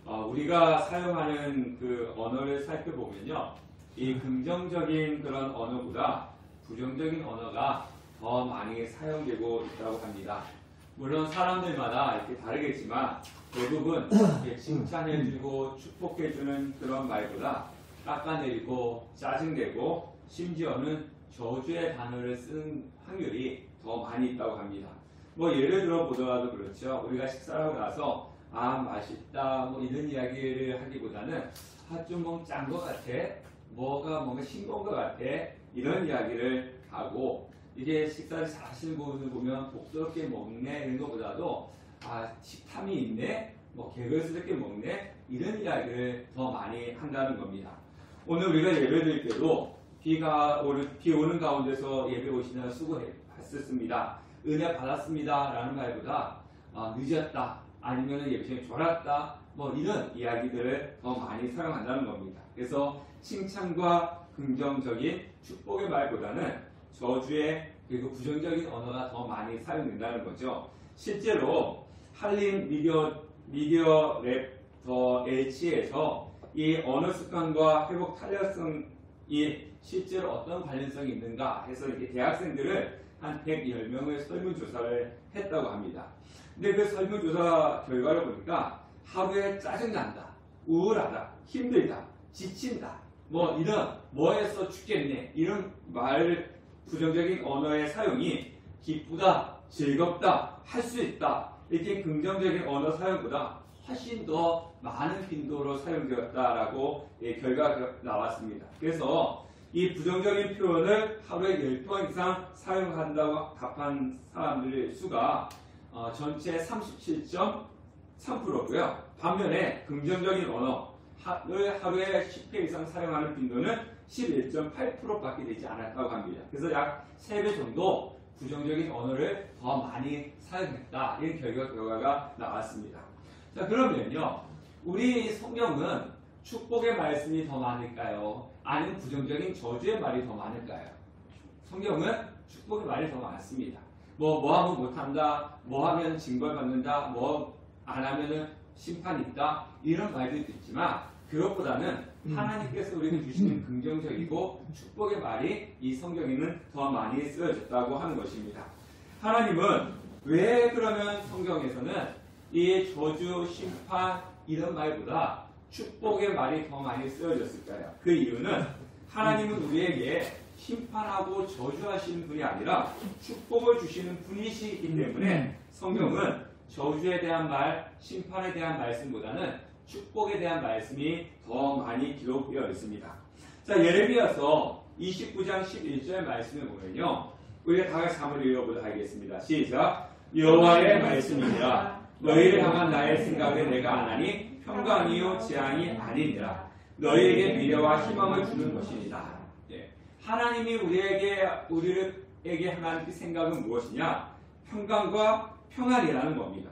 우리가 사용하는 그 언어를 살펴보면요. 이 긍정적인 그런 언어보다 부정적인 언어가 더 많이 사용되고 있다고 합니다. 물론 사람들마다 이렇게 다르겠지만 대부분 칭찬해주고 축복해주는 그런 말보다 깎아내리고 짜증내고 심지어는 저주의 단어를 쓰는 확률이 더 많이 있다고 합니다. 뭐 예를 들어 보더라도 그렇죠. 우리가 식사를 하고 나서 맛있다 뭐 이런 이야기를 하기보다는 좀 뭐 짠 것 같아, 뭔가 싱거운 것 같아 이런 이야기를 하고, 이게 식사를 잘 하시는 분을 보면 복스럽게 먹네 이런 것보다도 식탐이 있네, 뭐 개걸스럽게 먹네 이런 이야기를 더 많이 한다는 겁니다. 오늘 우리가 예배 드릴 때도 비 오는 가운데서 예배 오시느라 수고하셨습니다. 은혜 받았습니다 라는 말보다 늦었다 아니면 예배 시간이 졸았다 뭐 이런 이야기들을 더 많이 사용한다는 겁니다. 그래서 칭찬과 긍정적인 축복의 말보다는 저주의 그리고 부정적인 언어가 더 많이 사용된다는 거죠. 실제로 한림 미디어 랩 더 H에서 이 언어 습관과 회복 탄력성이 실제로 어떤 관련성이 있는가 해서 이렇게 대학생들을 한 110명의 설문조사를 했다고 합니다. 근데 그 설문조사 결과를 보니까 하루에 짜증난다, 우울하다, 힘들다, 지친다, 뭐 이런 뭐해서 죽겠네 이런 부정적인 언어의 사용이 기쁘다, 즐겁다, 할 수 있다 이렇게 긍정적인 언어 사용보다 훨씬 더 많은 빈도로 사용되었다라고 결과가 나왔습니다. 그래서 이 부정적인 표현을 하루에 10번 이상 사용한다고 답한 사람들의 수가 전체 37.3%고요. 반면에 긍정적인 언어를 하루에 10회 이상 사용하는 빈도는 11.8%밖에 되지 않았다고 합니다. 그래서 약 3배 정도 부정적인 언어를 더 많이 사용했다. 이런 결과가 나왔습니다. 자, 그러면요. 우리 성경은 축복의 말씀이 더 많을까요? 아니면 부정적인 저주의 말이 더 많을까요? 성경은 축복의 말이 더 많습니다. 뭐 하면 못한다, 뭐 하면 징벌받는다, 뭐 안 하면은 심판이 있다 이런 말들도 있지만 그것보다는 하나님께서 우리에게 주시는 긍정적이고 축복의 말이 이 성경에는 더 많이 쓰여졌다고 하는 것입니다. 하나님은 왜 그러면 성경에서는 이 저주, 심판 이런 말보다 축복의 말이 더 많이 쓰여졌을까요? 그 이유는 하나님은 우리에게 심판하고 저주하시는 분이 아니라 축복을 주시는 분이시기 때문에 성경은 저주에 대한 말, 심판에 대한 말씀보다는 축복에 대한 말씀이 더 많이 기록되어 있습니다. 자, 예레미야서 29장 11절 말씀을 보면요. 우리가 다 같이 한번 읽어보도록 하겠습니다. 시작. 여호와의 말씀이니라. 너희를 향한 나의 생각을 내가 안 하니 평강이요 재앙이 아니니라. 너희에게 미래와 희망을 주는 것이니라. 하나님이 우리에게 향한 그 생각은 무엇이냐? 평강과 평안이라는 겁니다.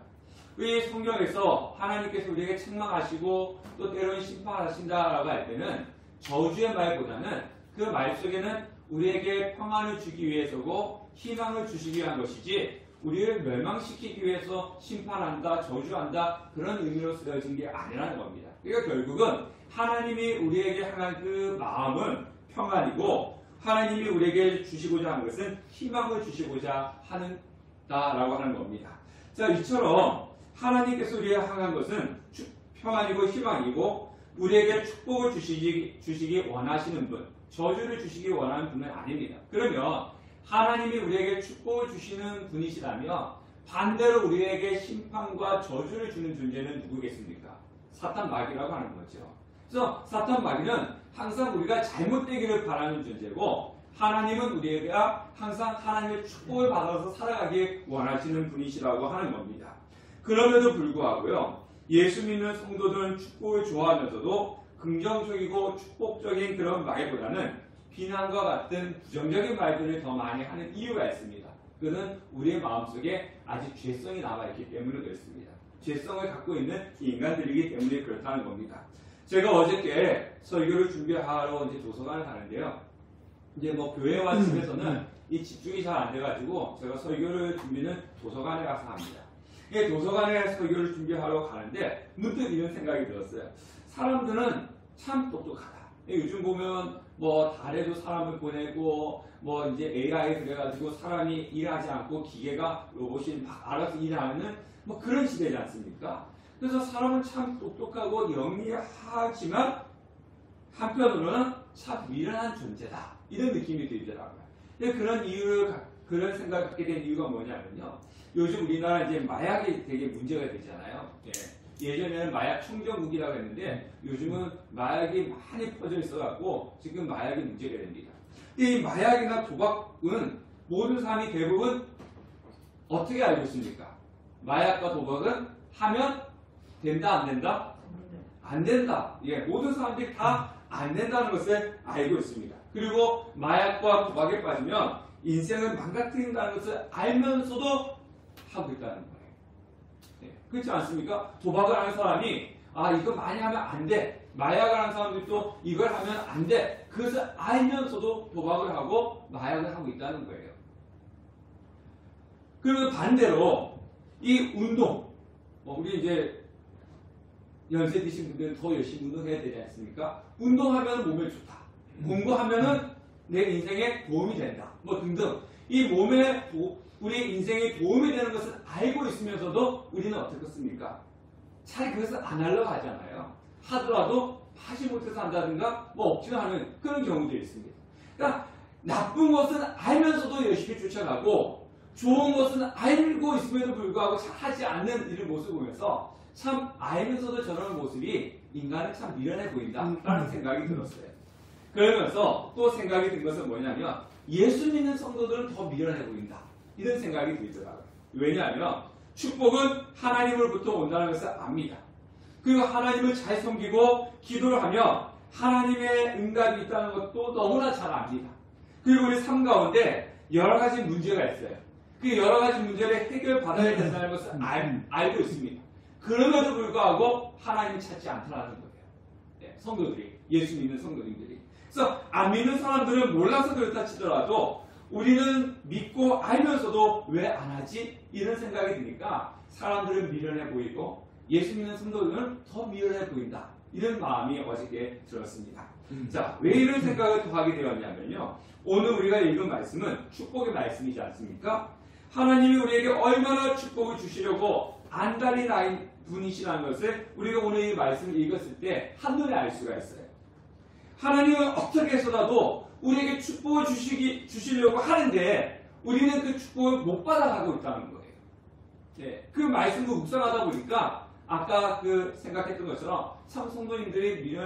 이 성경에서 하나님께서 우리에게 책망하시고 또 때로는 심판하신다라고 할 때는 저주의 말보다는 그 말 속에는 우리에게 평안을 주기 위해서고 희망을 주시기 위한 것이지 우리를 멸망시키기 위해서 심판한다, 저주한다 그런 의미로 쓰여진 게 아니라는 겁니다. 그러니까 결국은 하나님이 우리에게 향한 그 마음은 평안이고 하나님이 우리에게 주시고자 하는 것은 희망을 주시고자 한다라고 하는 겁니다. 자, 이처럼 하나님께서 우리에게 향한 것은 평안이고 희망이고 우리에게 축복을 주시기 원하시는 분, 저주를 주시기 원하는 분은 아닙니다. 그러면 하나님이 우리에게 축복을 주시는 분이시라면 반대로 우리에게 심판과 저주를 주는 존재는 누구겠습니까? 사탄 마귀라고 하는 거죠. 그래서 사탄 마귀는 항상 우리가 잘못되기를 바라는 존재고 하나님은 우리가 항상 하나님의 축복을 받아서 살아가길 원하시는 분이시라고 하는 겁니다. 그럼에도 불구하고요. 예수 믿는 성도들은 축복을 좋아하면서도 긍정적이고 축복적인 그런 말보다는 비난과 같은 부정적인 말들을 더 많이 하는 이유가 있습니다. 그는 우리의 마음속에 아직 죄성이 남아있기 때문에 그렇습니다. 죄성을 갖고 있는 인간들이기 때문에 그렇다는 겁니다. 제가 어저께 설교를 준비하러 이제 도서관을 가는데요. 이제 뭐 교회와 집에서는 이 집중이 잘 안 돼가지고 제가 설교를 준비는 도서관에 가서 합니다. 도서관에 설교를 준비하러 가는데 문득 이런 생각이 들었어요. 사람들은 참 똑똑하다. 요즘 보면 뭐 달에도 사람을 보내고 뭐 이제 AI 그래가지고 사람이 일하지 않고 기계가 로봇이 막 알아서 일하는 뭐 그런 시대지 않습니까? 그래서 사람은 참 똑똑하고 영리하지만 한편으로는 참 미련한 존재다. 이런 느낌이 들더라고요. 그런 생각을 갖게 된 이유가 뭐냐면요. 요즘 우리나라 이제 마약이 되게 문제가 되잖아요. 예전에는 마약 청정국이라고 했는데 요즘은 마약이 많이 퍼져 있어갖고 지금 마약이 문제가 됩니다. 이 마약이나 도박은 모든 사람이 대부분 어떻게 알고 있습니까? 마약과 도박은 하면 된다, 안 된다? 안 된다. 모든 사람들이 다 안 된다는 것을 알고 있습니다. 그리고 마약과 도박에 빠지면 인생을 망가뜨린다는 것을 알면서도 하고 있다는 거예요. 그렇지 않습니까? 도박을 하는 사람이 이거 많이 하면 안 돼. 마약을 하는 사람들도 이걸 하면 안 돼. 그것을 알면서도 도박을 하고 마약을 하고 있다는 거예요. 그리고 반대로 이 운동, 우리 이제 연세 드신 분들은 더 열심히 운동해야 되지 않습니까? 운동하면 몸에 좋다. 공부하면은 내 인생에 도움이 된다. 뭐 등등. 이 몸에 우리 인생에 도움이 되는 것을 알고 있으면서도 우리는 어떻겠습니까? 잘 그것을 안 하려고 하잖아요. 하더라도 하지 못해서 한다든가 뭐 억지로 하는 그런 경우도 있습니다. 그러니까 나쁜 것은 알면서도 열심히 쫓아가고 좋은 것은 알고 있음에도 불구하고 잘 하지 않는 이런 모습을 보면서 참 알면서도 저런 모습이 인간은 참 미련해 보인다라는 생각이 들었어요. 그러면서 또 생각이 든 것은 뭐냐면 예수 믿는 성도들은 더 미련해 보인다. 이런 생각이 들더라고요. 왜냐하면 축복은 하나님으로부터 온다는 것을 압니다. 그리고 하나님을 잘 섬기고 기도를 하면 하나님의 응답이 있다는 것도 너무나 잘 압니다. 그리고 우리 삶 가운데 여러 가지 문제가 있어요. 그 여러 가지 문제를 해결받아야 된다는 것을 알고 있습니다. 그럼에도 불구하고 하나님을 찾지 않더라는 거예요. 성도들이, 예수 믿는 성도님들이. 그래서 안 믿는 사람들은 몰라서 그렇다 치더라도 우리는 믿고 알면서도 왜 안 하지? 이런 생각이 드니까 사람들은 미련해 보이고 예수 믿는 성도들은 더 미련해 보인다. 이런 마음이 어저께 들었습니다. 자, 왜 이런 생각을 더 하게 되었냐면요. 오늘 우리가 읽은 말씀은 축복의 말씀이지 않습니까? 하나님이 우리에게 얼마나 축복을 주시려고 안달이 나 분이시라는 것을 우리가 오늘 이 말씀을 읽었을 때 한눈에 알 수가 있어요. 하나님은 어떻게 해서라도 우리에게 축복을 주시려고 하는데 우리는 그 축복을 못 받아가고 있다는 거예요. 그 말씀도 묵상하다 보니까 아까 생각했던 것처럼 참 성도님들이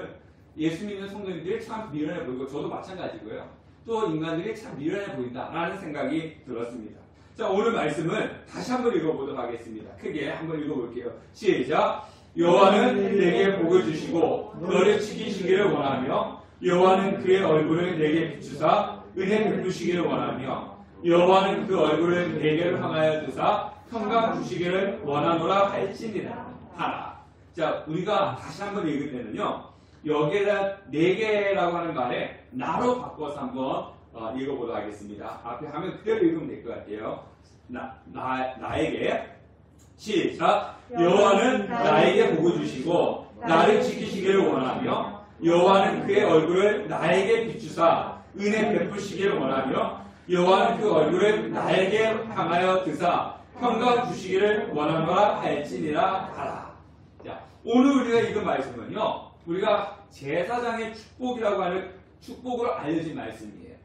예수 믿는 성도님들이 참 미련해 보이고 저도 마찬가지고요. 또 인간들이 참 미련해 보인다라는 생각이 들었습니다. 자, 오늘 말씀을 다시 한번 읽어보도록 하겠습니다. 크게 한번 읽어볼게요. 시작. 여호와는 내게 복을 주시고 너를 지키시기를 원하며 여호와는 그의 얼굴을 내게 비추사 은혜 베푸시기를 원하며 여호와는 그 얼굴을 내게를 향하여 드사 평강 주시기를 원하노라 할지니라 하라. 자, 우리가 다시 한번 읽을 때는요. 여기에다 내게라고 하는 말에 나로 바꿔서 한번 읽어보도록 하겠습니다. 앞에 하면 그대로 읽으면 될 것 같아요. 나에게 시작. 여호와는 나에게 복을 주시고 나를 지키시기를 원하며 여호와는 그의 얼굴을 나에게 비추사 은혜 베푸시기를 원하며 여호와는 그 얼굴을 나에게 향하여 드사 평강 주시기를 원하노라 할지니라 하라. 자, 오늘 우리가 읽은 말씀은요. 우리가 제사장의 축복이라고 하는 축복으로 알려진 말씀이에요.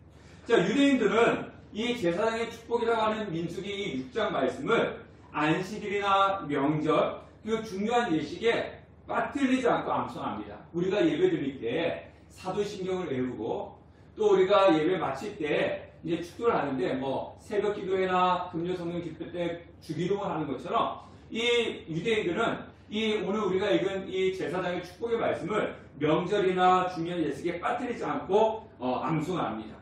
자, 유대인들은 이 제사장의 축복이라고 하는 민수기 6장 말씀을 안식일이나 명절 그리고 중요한 예식에 빠뜨리지 않고 암송합니다. 우리가 예배 드릴 때 사도신경을 외우고 또 우리가 예배 마칠 때 이제 축도를 하는데 뭐 새벽 기도회나 금요 성령 집회 때 주기도를 하는 것처럼 이 유대인들은 오늘 우리가 읽은 이 제사장의 축복의 말씀을 명절이나 중요한 예식에 빠뜨리지 않고 암송합니다.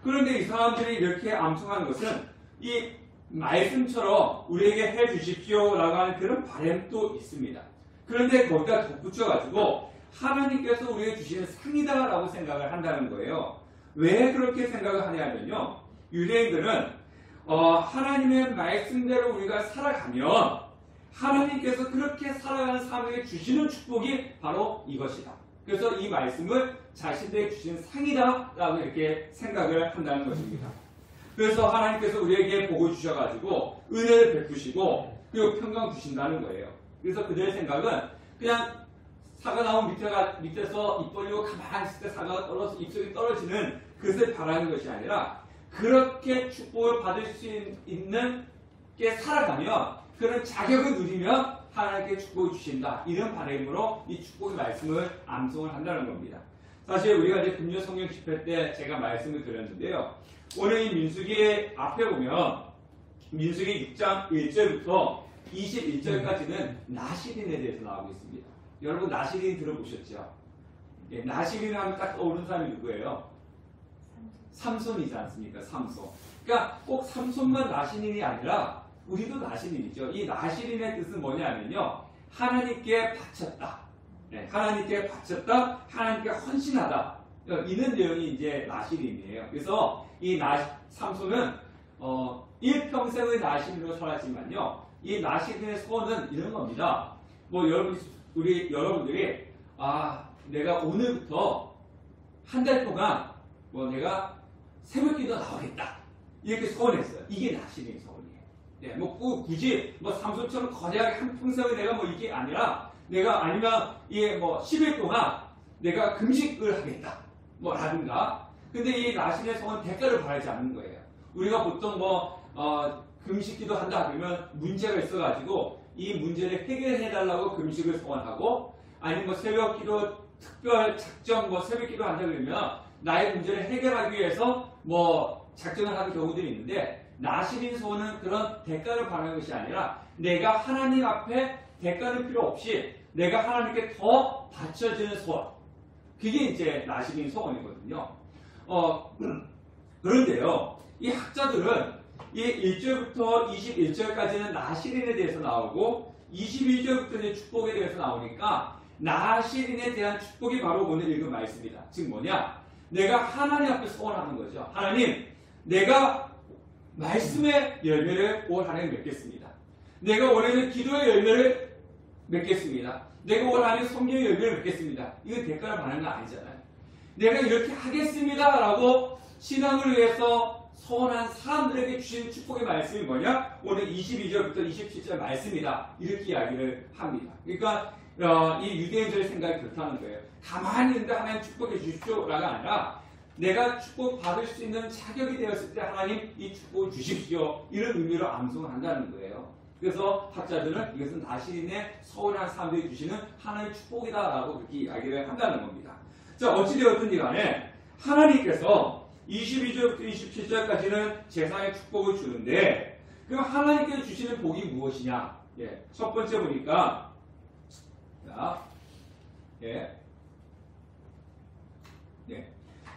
그런데 이 사람들이 이렇게 암송하는 것은 이 말씀처럼 우리에게 해 주십시오라고 하는 그런 바람도 있습니다. 그런데 거기다 덧붙여가지고 하나님께서 우리에게 주시는 상이다라고 생각을 한다는 거예요. 왜 그렇게 생각을 하냐면요. 유대인들은 하나님의 말씀대로 우리가 살아가면 하나님께서 그렇게 살아가는 사람에게 주시는 축복이 바로 이것이다. 그래서 이 말씀을 자신들에게 주신 상이다 라고 이렇게 생각을 한다는 것입니다. 그래서 하나님께서 우리에게 복을 주셔가지고 은혜를 베푸시고 그리고 평강 주신다는 거예요. 그래서 그들의 생각은 그냥 사과나무 밑에서 입 벌리고 가만히 있을 때 사과가 떨어져서 입속에 떨어지는 그것을 바라는 것이 아니라 그렇게 축복을 받을 수 있는 게 살아가면 그런 자격을 누리면 하나님께 축복을 주신다. 이런 바람으로 이 축복의 말씀을 암송을 한다는 겁니다. 사실 우리가 이제 금요 성경 집회 때 제가 말씀을 드렸는데요. 오늘 이 민수기 앞에 보면 민수기 6장 1절부터 21절까지는 나시린에 대해서 나오고 있습니다. 여러분 나시린 들어보셨죠? 예, 나시린 하면 딱 떠오르는 사람이 누구예요? 삼손이지 않습니까? 삼손. 그러니까 꼭 삼손만 나시린이 아니라 우리도 나시린이죠. 이 나시린의 뜻은 뭐냐면요. 하나님께 바쳤다. 네, 하나님께 바쳤다. 하나님께 헌신하다. 이런 내용이 이제 나시린이에요. 그래서 이 삼손은 일평생의 나시린으로 살았지만요. 이 나시린의 소원은 이런 겁니다. 뭐 여러분들이 내가 오늘부터 한 달 동안 뭐 내가 새벽기도 나오겠다. 이렇게 소원했어요. 이게 나시린의 소원이에요. 네, 뭐 굳이 뭐 삼손처럼 거대하게 한 평생을 내가 뭐 이게 아니라 내가 아니면 이게 뭐 10일 동안 내가 금식을 하겠다. 뭐 라든가. 근데 이 나시린의 소원은 대가를 바라지 않는 거예요. 우리가 보통 금식기도 한다 그러면 문제가 있어가지고 이 문제를 해결해달라고 금식을 소원하고 아니면 뭐 새벽기도 특별 작정 뭐 새벽기도 한다 그러면 나의 문제를 해결하기 위해서 뭐 작정을 하는 경우들이 있는데 나시린 소원은 그런 대가를 바라는 것이 아니라 내가 하나님 앞에 대가는 필요 없이 내가 하나님께 더 바쳐지는 소원. 그게 이제 나시린 소원이거든요. 그런데요. 이 학자들은 이 1절부터 21절까지는 나시린에 대해서 나오고 22절부터 이제 축복에 대해서 나오니까 나시린에 대한 축복이 바로 오늘 읽은 말씀이다. 즉 뭐냐? 내가 하나님 앞에 소원하는 거죠. 하나님, 내가 말씀의 열매를 올 한 해 맺겠습니다. 내가 원하는 기도의 열매를 맺겠습니다. 내가 원하는 성경의 열매를 맺겠습니다. 이건 대가를 받는 거 아니잖아요. 내가 이렇게 하겠습니다 라고 신앙을 위해서 소원한 사람들에게 주신 축복의 말씀이 뭐냐? 오늘 22절부터 27절 말씀이다. 이렇게 이야기를 합니다. 그러니까 이 유대인들의 생각이 그렇다는 거예요. 가만히 있는데 하나님 축복해 주십시오라가 아니라 내가 축복 받을 수 있는 자격이 되었을 때 하나님 이 축복을 주십시오. 이런 의미로 암송을 한다는 거예요. 그래서 학자들은 이것은 나시린의 소원한 사람들이 주시는 하나님의 축복이다라고 그렇게 이야기를 한다는 겁니다. 자, 어찌되었든지 간에 하나님께서 22절부터 27절까지는 제사의 축복을 주는데 그럼 하나님께서 주시는 복이 무엇이냐? 예, 첫 번째 보니까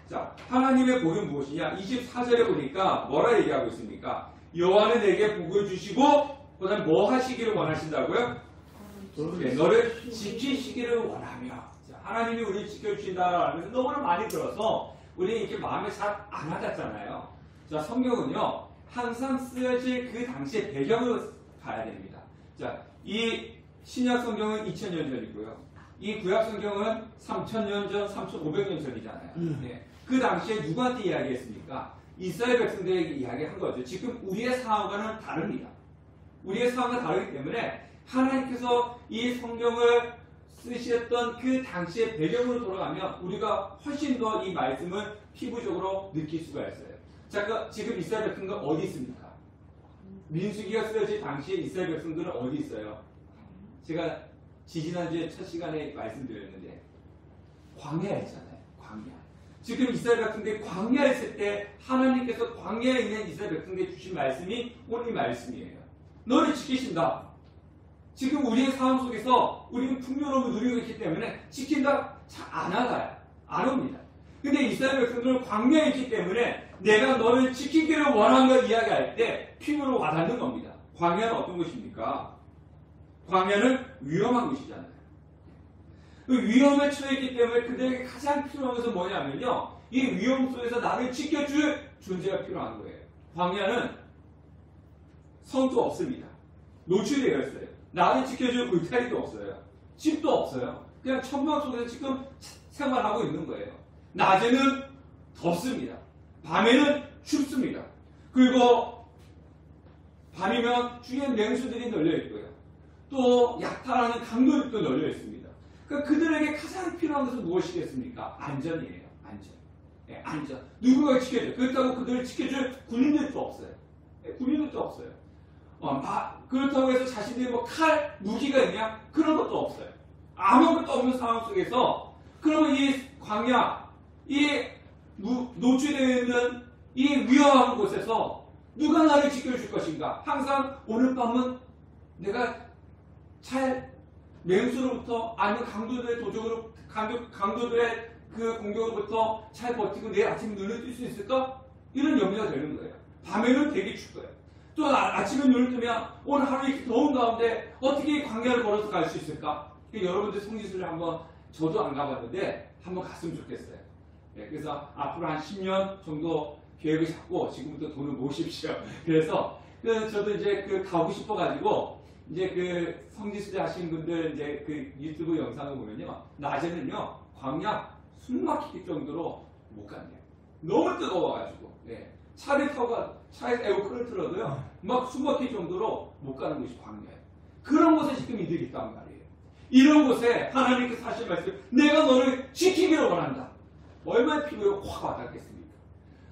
자, 하나님의 복이 무엇이냐? 24절에 보니까 뭐라 얘기하고 있습니까? 여호와는 내게 복을 주시고 그 다음에 뭐 하시기를 원하신다고요? 네, 너를 지키시기를 원하며. 자, 하나님이 우리를 지켜주신다라는 것을 너무나 많이 들어서 우리 이렇게 마음에 잘 안 와닿잖아요. 자, 성경은요 항상 쓰여질 그 당시의 배경을 가야 됩니다. 자, 이 신약 성경은 2000년 전이고요. 이 구약 성경은 3000년 전, 3500년 전이잖아요. 네. 그 당시에 누구한테 이야기했습니까? 이스라엘 백성들에게 이야기한 거죠. 지금 우리의 상황과는 다릅니다. 우리의 상황과 다르기 때문에 하나님께서 이 성경을 쓰셨던 그 당시의 배경으로 돌아가면 우리가 훨씬 더 이 말씀을 피부적으로 느낄 수가 있어요. 자, 지금 이스라엘 백성들 어디 있습니까? 민수기가 쓰여질 당시에 이스라엘 백성들은 어디 있어요? 제가 지지난주에 첫 시간에 말씀드렸는데 광야에 있잖아요. 광야. 지금 이스라엘 백성들이 광야에 있을 때 하나님께서 광야에 있는 이스라엘 백성들에게 주신 말씀이 오늘 이 말씀이에요. 너를 지키신다. 지금 우리의 삶 속에서 우리는 풍요로움을 누리고 있기 때문에 지킨다 잘 안 알아요. 안 옵니다. 근데 이스라엘 백성들은 광야에 있기 때문에 내가 너를 지키기를 원하는 걸 이야기할 때 피부로 와닿는 겁니다. 광야는 어떤 곳입니까? 광야는 위험한 곳이잖아요. 그 위험에 처했기 때문에 그들에게 가장 필요한 것은 뭐냐면요. 이 위험 속에서 나를 지켜줄 존재가 필요한 거예요. 광야는 성도 없습니다. 노출되어 있어요. 나를 지켜줄 울타리도 없어요. 집도 없어요. 그냥 천막 속에서 지금 생활하고 있는 거예요. 낮에는 덥습니다. 밤에는 춥습니다. 그리고 밤이면 주위에 맹수들이 널려 있고요. 또 약탈하는 강도들도 널려 있습니다. 그러니까 그들에게 가장 필요한 것은 무엇이겠습니까? 안전이에요. 안전. 네, 안전. 누군가가 지켜줘요. 그렇다고 그들을 지켜줄 군인들도 없어요. 네, 군인들도 없어요. 그렇다고 해서 자신들이 뭐 칼, 무기가 있냐? 그런 것도 없어요. 아무것도 없는 상황 속에서 그러면 이 광야, 이 노출되어 있는 이 위험한 곳에서 누가 나를 지켜줄 것인가? 항상 오늘 밤은 내가 잘 맹수로부터 아니면 강도들의 도적으로 강도들의 그 공격으로부터 잘 버티고 내일 아침 눈을 뜰 수 있을까? 이런 염려가 되는 거예요. 밤에는 되게 춥고요. 또 아침에 눈을 뜨면 오늘 하루 이렇게 더운 가운데 어떻게 광야를 걸어서 갈 수 있을까? 여러분들 성지순례 한번 저도 안 가봤는데 한번 갔으면 좋겠어요. 네, 그래서 앞으로 한 10년 정도 계획을 잡고 지금부터 돈을 모으십시오. 그래서 저도 이제 가고 싶어가지고 이제 성지순례 하시는 분들 이제 유튜브 영상을 보면요, 낮에는요 광야 숨 막힐 정도로 못 간대요. 너무 뜨거워가지고. 네. 차에 에어컨을 틀어도요, 막 숨 막힐 정도로 못 가는 곳이 광야예요. 그런 곳에 지금 이들이 있단 말이에요. 이런 곳에 하나님께서 하신 말씀, 내가 너를 지키기를 원한다. 얼마나 필요해 확 와닿겠습니까?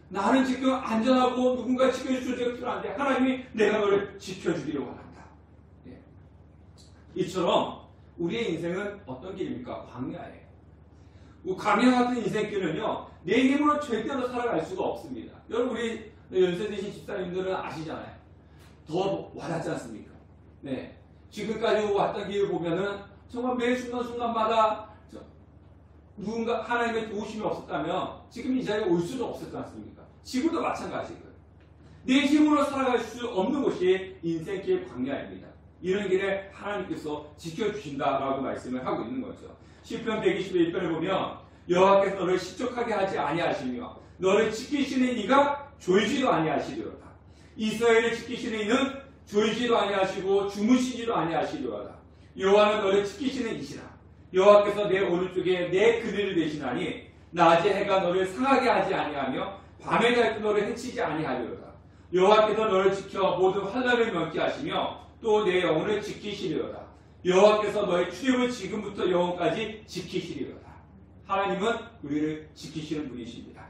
나는 지금 안전하고 누군가 지켜줄 줄 필요한데 하나님이 내가 너를 지켜주기를 원한다. 네. 이처럼 우리의 인생은 어떤 길입니까? 광야예요. 광야 같은 인생길은요, 내 힘으로 절대로 살아갈 수가 없습니다. 여러분, 우리 연세 드신 집사님들은 아시잖아요. 더 와닿지 않습니까? 네. 지금까지 왔던 길을 보면은 정말 매 순간순간마다 누군가 하나님의 도우심이 없었다면 지금 이 자리에 올 수도 없었지 않습니까? 지금도 마찬가지고요. 내 힘으로 살아갈 수 없는 곳이 인생길 광야입니다. 이런 길에 하나님께서 지켜주신다라고 말씀을 하고 있는 거죠. 시편 121편을 보면 여호와께서 너를 시족하게 하지 아니하시며 너를 지키시는 이가 졸지도 아니하시리로다. 이스라엘을 지키시는 이는 졸지도 아니하시고 주무시지도 아니하시리로다. 여호와는 너를 지키시는 이시라. 여호와께서 내 오른쪽에 내 그늘을 대신하니 낮에 해가 너를 상하게 하지 아니하며 밤에 달도 너를 해치지 아니하리로다. 여호와께서 너를 지켜 모든 환난을 면케 하시며 또 내 영혼을 지키시리로다. 여호와께서 너의 출입을 지금부터 영원까지 지키시리로다. 하나님은 우리를 지키시는 분이십니다.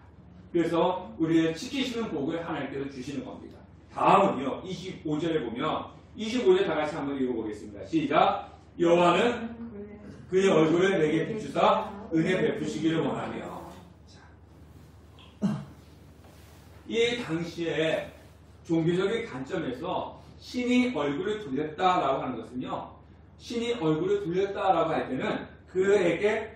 그래서 우리를 지키시는 복을 하나님께서 주시는 겁니다. 다음은요, 25절에 보면 25절 다 같이 한번 읽어보겠습니다. 시작. 여호와는 그의 얼굴을 내게 비추사 은혜 베푸시기를 원하며. 이 당시에 종교적인 관점에서 신이 얼굴을 돌렸다라고 하는 것은요, 신이 얼굴을 돌렸다라고 할 때는 그에게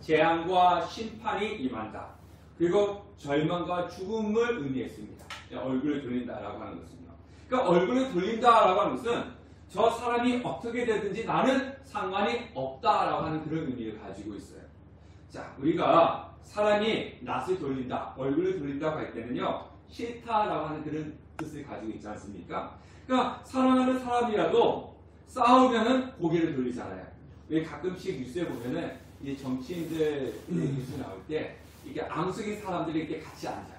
재앙과 심판이 임한다. 그리고 절망과 죽음을 의미했습니다. 얼굴을 돌린다라고 하는 것은요. 그러니까 얼굴을 돌린다라고 하는 것은 저 사람이 어떻게 되든지 나는 상관이 없다라고 하는 그런 의미를 가지고 있어요. 자, 우리가 사람이 낯을 돌린다, 얼굴을 돌린다고 할 때는요, 싫다라고 하는 그런 뜻을 가지고 있지 않습니까? 그러니까 사랑하는 사람이라도 싸우면은 고개를 돌리잖아요. 왜 가끔씩 뉴스에 보면은 이 정치인들 뉴스 나올 때 이게 앙숙인 사람들이 이렇게 같이 앉아요.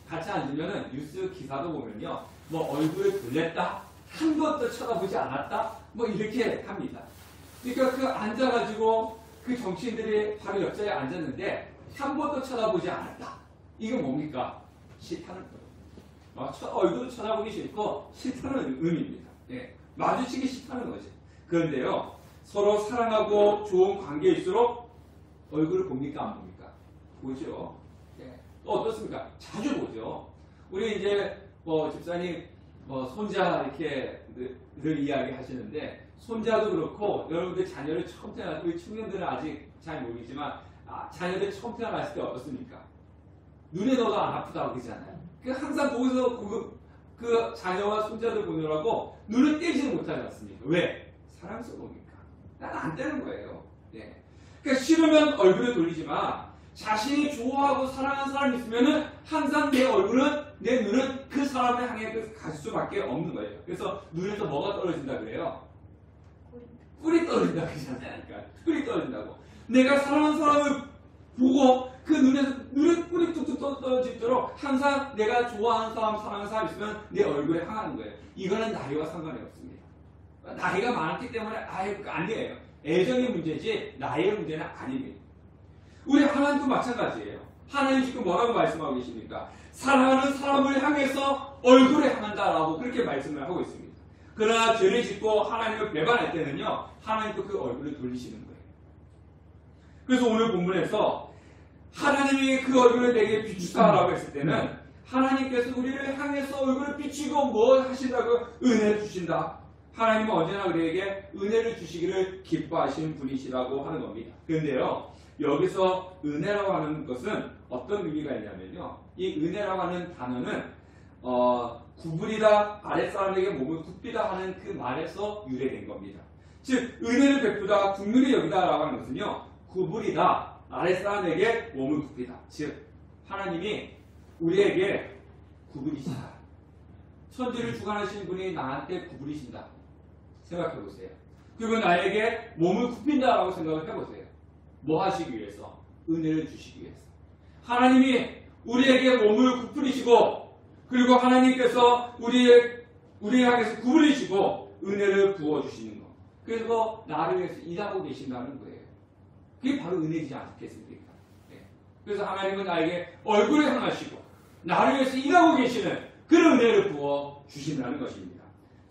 같이 앉으면은 뉴스 기사도 보면요, 뭐 얼굴을 돌렸다, 한 번도 쳐다보지 않았다, 뭐 이렇게 합니다. 그러니까 그 앉아가지고 그 정치인들이 바로 옆자리에 앉았는데 한 번도 쳐다보지 않았다. 이건 뭡니까? 싫다는 거예요. 얼굴을 쳐다보기 싫고 싫다는 의미입니다. 예, 마주치기 싫다는 거지. 그런데요, 서로 사랑하고 좋은 관계일수록 얼굴을 봅니까 안 봅니까? 보죠. 예. 또 어떻습니까? 자주 보죠. 우리 이제 집사님 손자 이렇게 늘 이야기 하시는데, 손자도 그렇고 여러분들 자녀를 처음 태어났을 때, 우리 청년들은 아직 잘 모르지만 자녀들 처음 태어났을 때 어떻습니까? 눈에 넣어도 안 아프다고 그러잖아요. 항상 거기서 그 자녀와 손자들 보느라고 눈을 떼지는 못하지 않습니까? 왜? 사랑스러우니까. 난 안 떼는 거예요. 네. 그러니까 싫으면 얼굴을 돌리지만 자신이 좋아하고 사랑하는 사람이 있으면은 항상 내 눈은 그 사람을 향해 갈 수밖에 없는 거예요. 그래서 눈에서 뭐가 떨어진다 그래요? 떨어진다 그러잖아요. 특별히 떨어진다고. 내가 사랑하는 사람을 보고 그 눈에 꿀이 뚝뚝 떨어지도록 항상 내가 좋아하는 사람, 사랑하는 사람 있으면 내 얼굴에 향하는 거예요. 이거는 나이와 상관이 없습니다. 나이가 많았기 때문에 아니에요. 애정의 문제지 나이의 문제는 아닙니다. 우리 하나님도 마찬가지예요. 하나님 지금 뭐라고 말씀하고 계십니까? 사랑하는 사람을 향해서 얼굴에 향한다라고 그렇게 말씀을 하고 있습니다. 그러나 죄를 짓고 하나님을 배반할 때는요, 하나님도 그 얼굴을 돌리시는 거예요. 그래서 오늘 본문에서 하나님이 그 얼굴을 내게 비추다라고 했을 때는 하나님께서 우리를 향해서 얼굴을 비추고 뭐 하신다고? 은혜를 주신다. 하나님은 언제나 우리에게 은혜를 주시기를 기뻐하시는 분이시라고 하는 겁니다. 그런데요, 여기서 은혜라고 하는 것은 어떤 의미가 있냐면요, 이 은혜라고 하는 단어는 구부리다, 아랫사람에게 몸을 굽히다 하는 그 말에서 유래된 겁니다. 즉 은혜를 베푸다, 국률이 여기다라고 하는 것은요, 구부리다, 아랫사람에게 몸을 굽히다. 즉 하나님이 우리에게 구부리신다. 천지를 주관하시는 분이 나한테 구부리신다. 생각해보세요. 그리고 나에게 몸을 굽힌다라고 생각을 해보세요. 뭐 하시기 위해서? 은혜를 주시기 위해서. 하나님이 우리에게 몸을 굽히시고, 그리고 하나님께서 우리 향해서 구부리시고 은혜를 부어주시는 것. 그래서 나를 위해서 일하고 계신다는 거예요. 그게 바로 은혜지 않겠습니까? 네. 그래서 하나님은 나에게 얼굴을 향하시고 나를 위해서 일하고 계시는 그런 은혜를 부어주신다는 것입니다.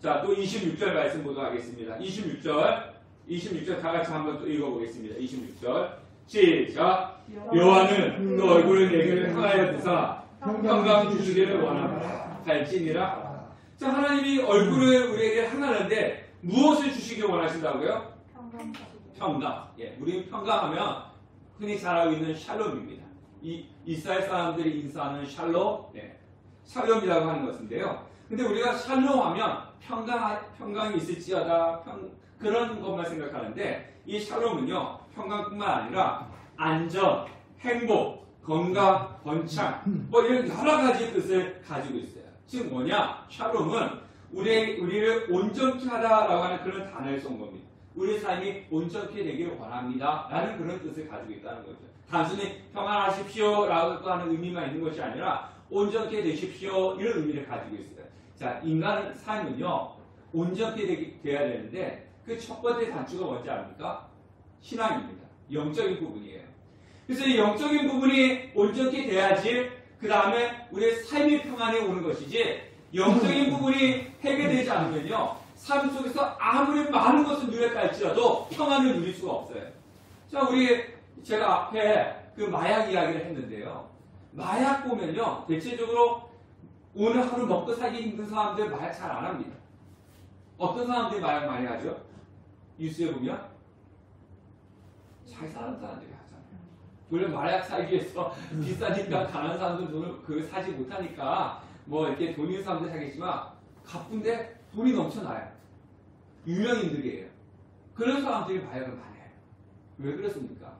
자, 또 26절 말씀 보도록 하겠습니다. 26절 다 같이 한번 또 읽어보겠습니다. 26절 시작. 여호와는 그 얼굴을 내게 향하여 드사 평강 주시기를 원합니다. 갈지니라. 자, 하나님이 얼굴을 우리에게 향하는데 무엇을 주시길 원하신다고요? 평강. 예, 우리 평강하면 흔히 잘 알고 있는 샬롬입니다. 이 이스라엘 사람들이 인사하는 샬롬, 샬롬이라고 하는 것인데요. 근데 우리가 샬롬하면 평강이 있을지어다 그런 것만 생각하는데, 이 샬롬은요, 평강뿐만 아니라 안전, 행복, 건강, 번창, 뭐 이런 여러 가지 뜻을 가지고 있어요. 즉 뭐냐? 샬롬은 우리를 온전케 하다라고 하는 그런 단어를 쓴 겁니다. 우리 삶이 온전케 되기를 원합니다 라는 그런 뜻을 가지고 있다는 거죠. 단순히 평안하십시오 라고 하는 의미만 있는 것이 아니라 온전케 되십시오 이런 의미를 가지고 있어요. 자, 인간 삶은요, 온전케 돼야 되는데 그 첫 번째 단추가 뭔지 압니까? 신앙입니다. 영적인 부분이에요. 그래서 이 영적인 부분이 온전케 돼야지 그 다음에 우리의 삶의 평안이 오는 것이지, 영적인 부분이 해결되지 않으면요, 삶 속에서 아무리 많은 것을 누렸다 할지라도 평안을 누릴 수가 없어요. 자, 제가 앞에 그 마약 이야기를 했는데요. 마약 보면요, 대체적으로 오늘 하루 먹고 살기 힘든 사람들 마약 잘 안 합니다. 어떤 사람들이 마약 많이 하죠? 뉴스에 보면 잘 사는 사람들이 하잖아요. 원래 마약 사기 위해서 비싸니까 가난한 사람들 돈을 그걸 사지 못하니까 뭐 이렇게 돈 있는 사람들 사겠지만 가쁜데 돈이 넘쳐나요. 유명인들이에요. 그런 사람들이 마약을 많이 해요. 왜 그렇습니까?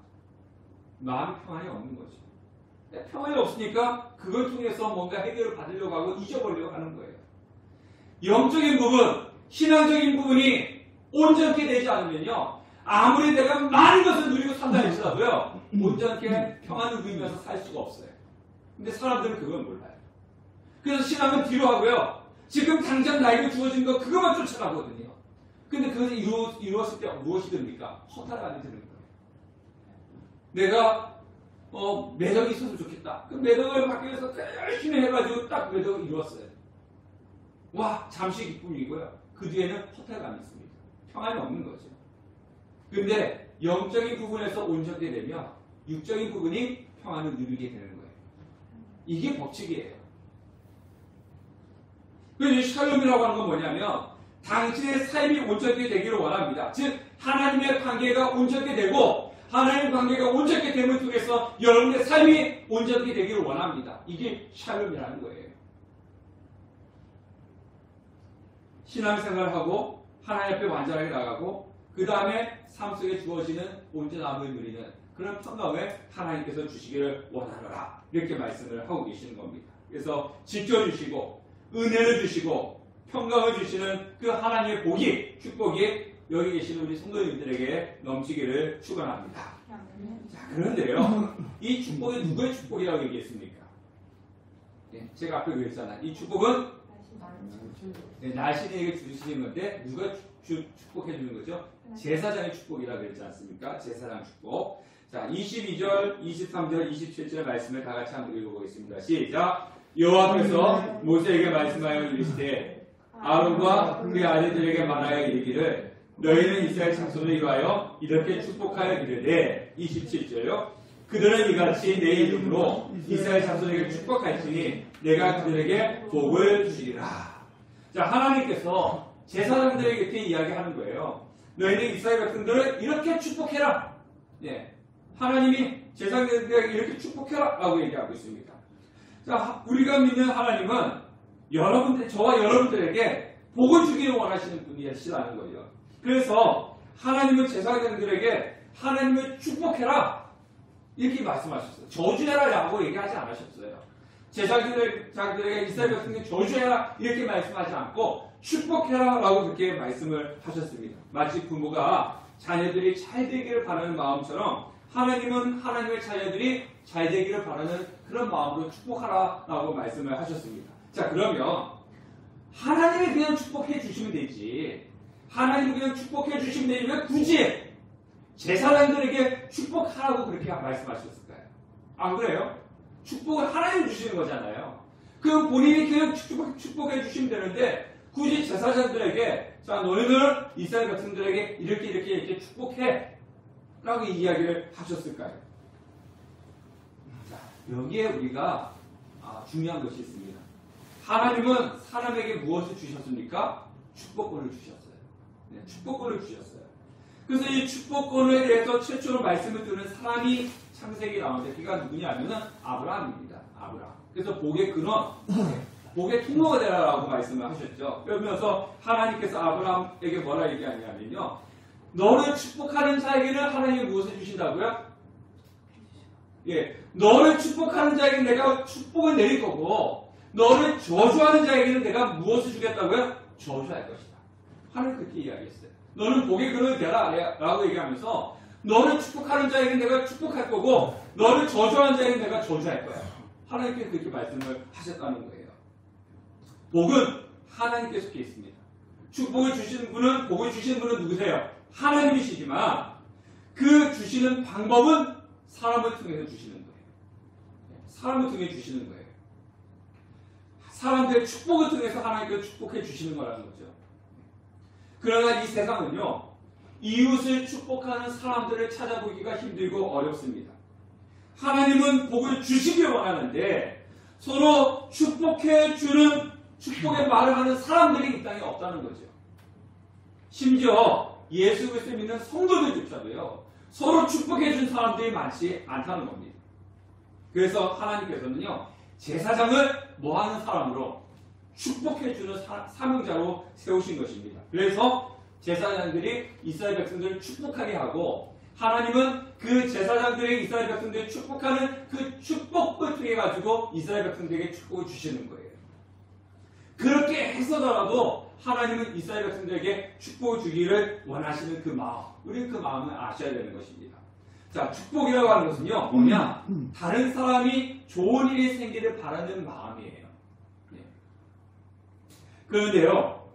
마음 평안이 없는 거죠. 평안이 없으니까 그걸 통해서 뭔가 해결을 받으려고 하고 잊어버리려고 하는 거예요. 영적인 부분, 신앙적인 부분이 온전케 되지 않으면요, 아무리 내가 많은 것을 누리고 산다 할지라도요, 온전케 평안을 누리면서 살 수가 없어요. 근데 사람들은 그걸 몰라요. 그래서 신앙은 뒤로 하고요, 지금 당장 나에게 주어진 거 그것만 쫓아가거든요. 근데 그것이 이루었을 때 무엇이 됩니까? 허탈함이 드는 거예요. 내가 매덕이 있었으면 좋겠다. 그 매덕을 받기 위해서 열심히 해가지고 딱 매덕을 이루었어요. 와, 잠시 기쁨이고요. 그 뒤에는 허탈감이 있습니다. 평안이 없는 거죠. 근데 영적인 부분에서 온전히 되면 육적인 부분이 평안을 누리게 되는 거예요. 이게 법칙이에요. 그래서 샬롬이라고 하는 건 뭐냐면 당신의 삶이 온전히 되기를 원합니다. 즉 하나님의 관계가 온전히 되고 하나님의 관계가 온전히 됨을 통해서 여러분의 삶이 온전히 되기를 원합니다. 이게 샬롬이라는 거예요. 신앙생활을 하고 하나님 앞에 완전하게 나가고 그 다음에 삶 속에 주어지는 온전함을 누리는 그런 평강을 하나님께서 주시기를 원하노라, 이렇게 말씀을 하고 계시는 겁니다. 그래서 지켜주시고 은혜를 주시고 평강을 주시는 그 하나님의 복이, 축복이 여기 계시는 우리 성도님들에게 넘치기를 축원합니다. 자, 그런데요, 이 축복이 누구의 축복이라고 얘기했습니까? 네, 제가 앞에 그랬잖아요. 이 축복은 날씬에게 주시는 건데 누가 축복해 주는 거죠? 제사장의 축복이라고 그랬지 않습니까? 제사장 축복. 자, 22절, 23절, 27절 말씀을 다 같이 한번 읽어보겠습니다. 시작. 여호와께서 모세에게 말씀하여 이르시되 아론과 그의 아들들에게 말하여 이르기를 너희는 이스라엘 자손을 위하여 이렇게 축복하여 이르되 27절요. 그들은 이같이 내 이름으로 이스라엘 자손에게 축복할지니 내가 그들에게 복을 주시리라. 자, 하나님께서 제사장들에게 이렇게 이야기하는 거예요. 너희는 이스라엘 백성들을 이렇게 축복해라. 예, 하나님이 제사장들에게 이렇게 축복해라 라고 얘기하고 있습니다. 자, 우리가 믿는 하나님은 저와 여러분들에게 복을 주기를 원하시는 분이시라는 거예요. 그래서 하나님은 제사장들에게 하나님을 축복해라 이렇게 말씀하셨어요. 저주해라라고 얘기하지 않으셨어요. 제사장들에게 이스라엘 백성들 저주해라 이렇게 말씀하지 않고 축복해라라고 그렇게 말씀을 하셨습니다. 마치 부모가 자녀들이 잘 되기를 바라는 마음처럼 하나님은 하나님의 자녀들이 잘 되기를 바라는 그런 마음으로 축복하라라고 말씀을 하셨습니다. 자, 그러면 하나님이 그냥 축복해 주시면 되지. 하나님이 그냥 축복해 주시면 되지. 왜 굳이 제사장들에게 축복하라고 그렇게 말씀하셨을까요? 안 그래요? 축복을 하나님 주시는 거잖아요. 그럼 본인이 그냥 축복해 주시면 되는데 굳이 제사장들에게 자, 너희들 이스라엘 백성들에게 이렇게 축복해 라고 이야기를 하셨을까요? 자, 여기에 우리가 중요한 것이 있습니다. 하나님은 사람에게 무엇을 주셨습니까? 축복권을 주셨어요. 네, 축복권을 주셨어요. 그래서 이 축복권에 대해서 최초로 말씀을 드는 사람이 창세기에 나오는데 그가 누구냐면은 아브라함입니다. 아브라함. 그래서 복의 근원, 복의 통로가 되라라고 말씀을 하셨죠. 그러면서 하나님께서 아브라함에게 뭐라 얘기하냐면요. 너를 축복하는 자에게는 하나님이 무엇을 주신다고요? 예, 너를 축복하는 자에게는 내가 축복을 내릴 거고 너를 저주하는 자에게는 내가 무엇을 주겠다고요? 저주할 것이다. 하나님 그렇게 이야기했어요. 너는 복의 근원이 되라 라고 얘기하면서 너를 축복하는 자에게는 내가 축복할 거고 너를 저주하는 자에게는 내가 저주할 거야. 하나님께서 그렇게 말씀을 하셨다는 거예요. 복은 하나님께 속해 있습니다. 축복을 주시는 분은 복을 주시는 분은 누구세요? 하나님이시지만 그 주시는 방법은 사람을 통해서 주시는 거예요. 사람을 통해 주시는 거예요. 사람들의 축복을 통해서 하나님께서 축복해 주시는 거라는 거죠. 그러나 이 세상은요, 이웃을 축복하는 사람들을 찾아보기가 힘들고 어렵습니다. 하나님은 복을 주시길 원하는데 서로 축복해 주는 축복의 말을 하는 사람들이 이 땅에 없다는 거죠. 심지어 예수 그리스도 믿는 성도들조차도요, 서로 축복해 준 사람들이 많지 않다는 겁니다. 그래서 하나님께서는요, 제사장을 뭐하는 사람으로 축복해 주는 사명자로 세우신 것입니다. 그래서 제사장들이 이스라엘 백성들을 축복하게 하고 하나님은 그 제사장들에게 이스라엘 백성들을 축복하는 그 축복을 통해 가지고 이스라엘 백성들에게 축복을 주시는 거예요. 그렇게 해서더라도 하나님은 이스라엘 백성들에게 축복을 주기를 원하시는 그 마음, 우리는 그 마음을 아셔야 되는 것입니다. 자, 축복이라고 하는 것은요, 뭐냐? 다른 사람이 좋은 일이 생기를 바라는 마음이에요. 네. 그런데요,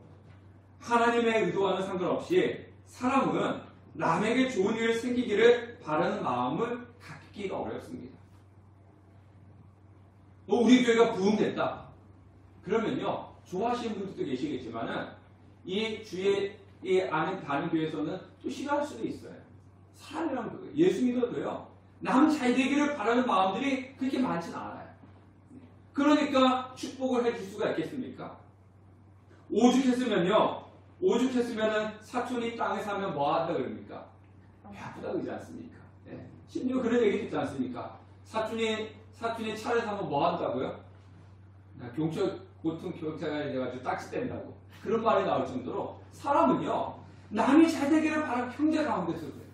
하나님의 의도와는 상관없이 사람은 남에게 좋은 일이 생기기를 바라는 마음을 갖기가 어렵습니다. 우리 교회가 부흥됐다. 그러면요, 좋아하시는 분들도 계시겠지만은 이 주에 아는 다른 교회에서는 또 싫어할 수도 있어요. 사람이란 거예요. 예수 믿어도요, 남 잘 되기를 바라는 마음들이 그렇게 많지는 않아요. 그러니까 축복을 해줄 수가 있겠습니까? 오죽했으면은 사촌이 땅에 사면 뭐 한다 그럽니까? 배아프다 그러지 않습니까? 네. 심지어 그런 얘기 듣지 않습니까? 사촌이 차를 사면 뭐 한다고요? 보통 경찰가 돼가지고 딱지 뗀다고. 그런 말이 나올 정도로 사람은요, 남이 잘 되기를 바라는 형제 가운데서도 그래요.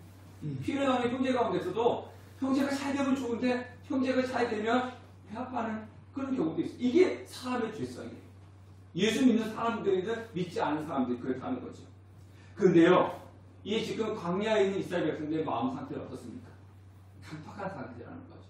피를 나는 형제 가운데서도 형제가 잘 되면 좋은데 형제가 잘 되면 배 아파하는 그런 경우도 있어요. 이게 사람의 죄성이에요. 예수 믿는 사람들이든 믿지 않는 사람들이 그렇다는 거죠. 그런데요, 이 지금 광야에 있는 이스라엘 백성들의 마음 상태는 어떻습니까? 강팍한 상태라는 거죠.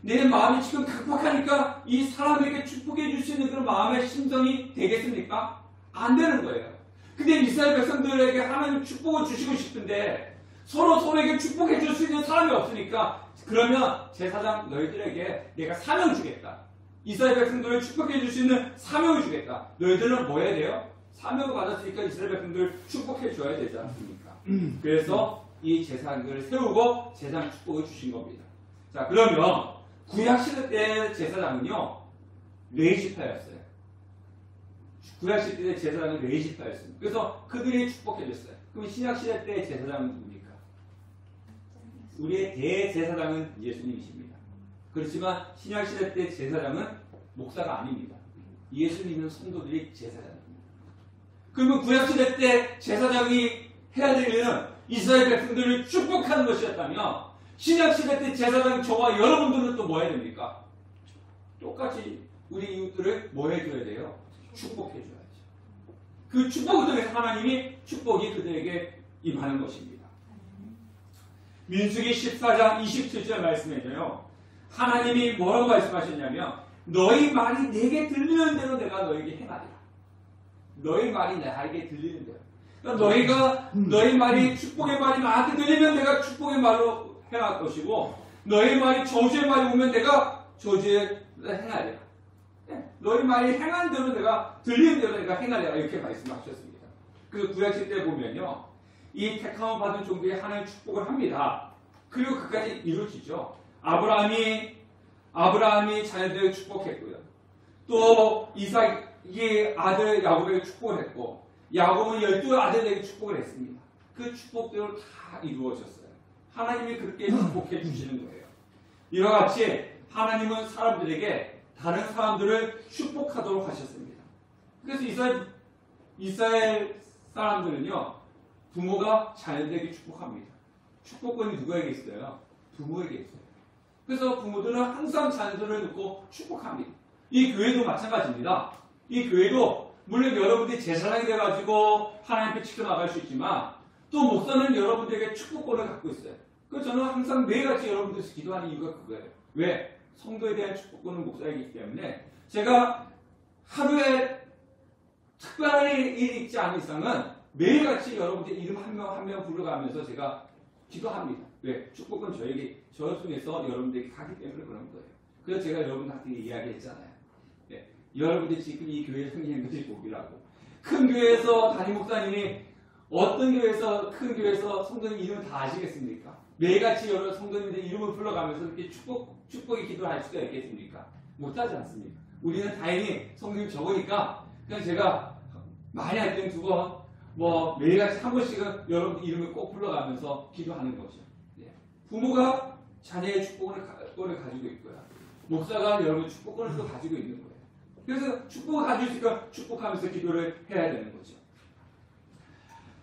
내 마음이 지금 강팍하니까 이 사람에게 축복해 줄 수 있는 그런 마음의 심정이 되겠습니까? 안 되는 거예요. 근데 이스라엘 백성들에게 하나님 축복을 주시고 싶은데 서로 서로에게 축복해 줄 수 있는 사람이 없으니까 그러면 제사장 너희들에게 내가 사명 주겠다. 이스라엘 백성들을 축복해 줄 수 있는 사명을 주겠다. 너희들은 뭐 해야 돼요? 사명을 받았으니까 이스라엘 백성들을 축복해 줘야 되지 않습니까? 그래서 이 제사장들을 세우고 제사장 축복을 주신 겁니다. 자, 그러면 구약시대 때 제사장은요 레위지파였어요. 구약시대 때 제사장은 레위지파였습니다. 그래서 그들이 축복해줬어요. 그럼 신약시대 때 제사장은 누굽니까? 우리의 대제사장은 예수님이십니다. 그렇지만 신약시대 때 제사장은 목사가 아닙니다. 예수님은 성도들이 제사장입니다. 그러면 구약시대 때 제사장이 해야 될 일은 이스라엘 백성들을 축복하는 것이었다면 신약시대 때 제사장 저와 여러분들은 또 뭐 해야 됩니까? 똑같이 우리 이웃들을 뭐 해줘야 돼요? 축복해줘야죠. 그 축복을 통해서 하나님이 축복이 그들에게 임하는 것입니다. 민수기 14장 27절 말씀에서요. 하나님이 뭐라고 말씀하셨냐면 너희 말이 내게 들리는 대로 내가 너에게 행하리라. 너희 말이 나에게 들리는 대로. 그러니까 너희가 너희 말이 축복의 말이 나한테 들리면 내가 축복의 말로 행할 것이고 너희 말이 저주의 말이 오면 내가 저주의 행하리라. 너희 말이 행한 대로 내가 들리는 대로 내가 행하리라 이렇게 말씀하셨습니다. 그 구약시대 때 보면요. 이 택함을 받은 종들이 하나님 축복을 합니다. 그리고 그까지 이루어지죠. 아브라함이 자녀들을 축복했고요. 또 이삭이 아들 야곱에게 축복을 했고 야곱은 12아들에게 축복을 했습니다. 그 축복대로 다 이루어졌어요. 하나님이 그렇게 축복해 주시는 거예요. 이와 같이 하나님은 사람들에게 다른 사람들을 축복하도록 하셨습니다. 그래서 이스라엘 사람들은요. 부모가 자녀들에게 축복합니다. 축복권이 누구에게 있어요? 부모에게 있어요. 그래서 부모들은 항상 자녀들을 놓고 축복합니다. 이 교회도 마찬가지입니다. 이 교회도 물론 여러분들이 제사장이 돼가지고 하나님 앞에 지켜나갈 수 있지만 또 목사는 여러분들에게 축복권을 갖고 있어요. 그래서 저는 항상 매일같이 여러분들에서 기도하는 이유가 그거예요. 왜? 성도에 대한 축복권은 목사에게 있기 때문에 제가 하루에 특별한 일이 있지 않은 이상은 매일같이 여러분들 이름 한 명 한 명 불러가면서 제가 기도합니다. 왜? 축복은 저 중에서 여러분들에게 가기 때문에 그런 거예요. 그래서 제가 여러분한테 이야기했잖아요. 네. 여러분들이 지금 이 교회에 생기는 것이 복이라고. 큰 교회에서 담임 목사님이 어떤 교회에서 큰 교회에서 성도님 이름을 다 아시겠습니까? 매일같이 여러 성도님들 이름을 불러가면서 이렇게 축복의 기도를 할 수가 있겠습니까? 못하지 않습니까? 우리는 다행히 성도님 적으니까 그냥 제가 많이 할 때는 2번 매일같이 한 번씩은 여러분 이름을 꼭 불러가면서 기도하는 거죠. 예. 부모가 자녀의 축복을 가지고 있고요. 목사가 여러분 축복권을 또 가지고 있는 거예요. 그래서 축복을 가지고 있으니까 축복하면서 기도를 해야 되는 거죠.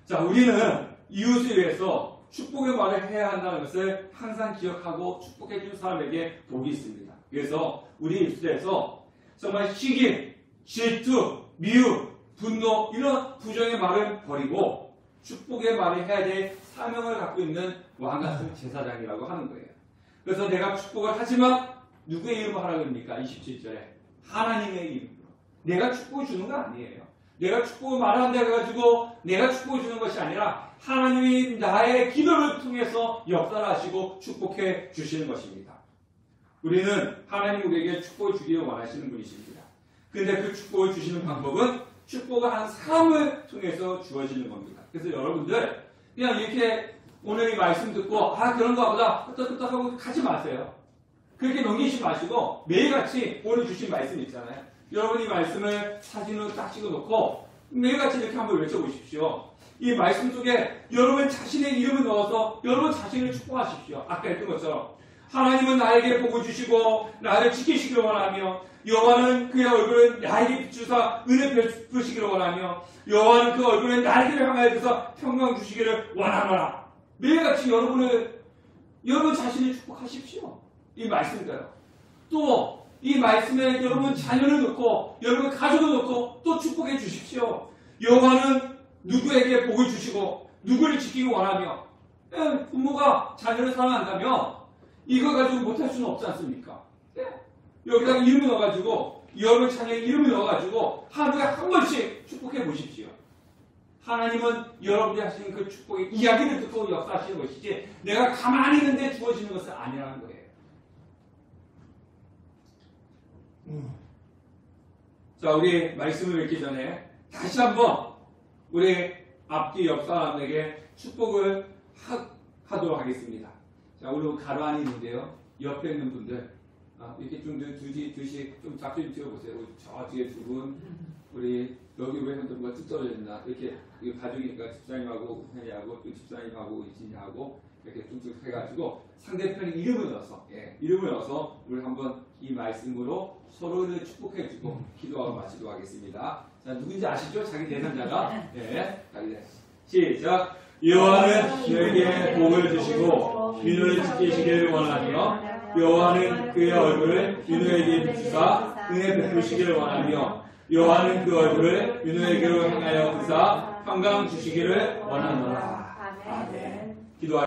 자, 우리는 이웃을 위해서 축복의 말을 해야 한다는 것을 항상 기억하고 축복해 준 사람에게 복이 있습니다. 그래서 우리 입술에서 정말 시기, 질투, 미움, 분노 이런 부정의 말을 버리고 축복의 말을 해야 될 사명을 갖고 있는 왕같은 제사장이라고 하는 거예요. 그래서 내가 축복을 하지만 누구의 이름으로 하라고 합니까? 27절에 하나님의 이름으로. 내가 축복을 주는 거 아니에요. 내가 축복을 말한다 해가지고 내가 축복을 주는 것이 아니라 하나님이 나의 기도를 통해서 역사하시고 축복해 주시는 것입니다. 우리는 하나님 우리에게 축복을 주기를 원하시는 분이십니다. 그런데 그 축복을 주시는 방법은 축복을 하는 사람을 통해서 주어지는 겁니다. 그래서 여러분들 그냥 이렇게 오늘 이 말씀 듣고 그런가 보다 끄떡끄떡 하고 가지 마세요. 그렇게 넘기지 마시고 매일같이 오늘 주신 말씀 있잖아요. 여러분 이 말씀을 사진으로 딱 찍어놓고 매일같이 이렇게 한번 외쳐보십시오. 이 말씀 속에 여러분 자신의 이름을 넣어서 여러분 자신을 축복하십시오. 아까 했던 것처럼 하나님은 나에게 복을 주시고 나를 지키시기를 원하며 여호와는 그의 얼굴을 나에게 비추사 은혜 베푸시기를 원하며 여호와는 그 얼굴을 나에게 향하여 주사 평강 주시기를 원하노라. 매일같이 여러분 자신을 축복하십시오. 이 말씀대로. 또 이 말씀에 여러분 자녀를 넣고 여러분 가족을 넣고 또 축복해 주십시오. 여호와는 누구에게 복을 주시고 누구를 지키기 원하며 부모가 자녀를 사랑한다면 이거 가지고 못할 수는 없지 않습니까? 여기다가 이름을 넣어가지고 여러분 자녀의 이름을 넣어가지고 하루에 한 번씩 축복해 보십시오. 하나님은 여러분이 하시는 그 축복의 이야기를 듣고 역사하시는 것이지 내가 가만히 있는데 주어지는 것은 아니라는 거예요. 자, 우리 말씀을 읽기 전에 다시 한번 우리 앞뒤 옆 사람에게 축복을 하도록 하겠습니다. 자, 오늘 가로 안에 있는데요. 옆에 있는 분들 이렇게 좀 두씩 좀 잡수 좀 찍어보세요. 저 뒤에 두 분, 우리 여기 왜 뭐가 뚝 떨어졌나 이렇게 가족이니까 집사님하고 현이하고 또 집사님하고 이진이하고 이렇게 뚝뚝 해가지고 상대편의 이름을 넣어서 이름을 넣어서 우리 한번 이 말씀으로 서로를 축복해주고 기도하고 마치도록 하겠습니다. 자, 누군지 아시죠? 자기 대상자가 자기 대상. 시작. 여호와는 너에게 복을 주시고 민호를 지키시기를 원하며 여호와는 그의 얼굴을 민호에게 비추사 은혜 베푸시기를 원하며 여호와는 그 얼굴을 민호에게로 향하여 드사 평강 주시기를 원하노라. 아멘. 기도하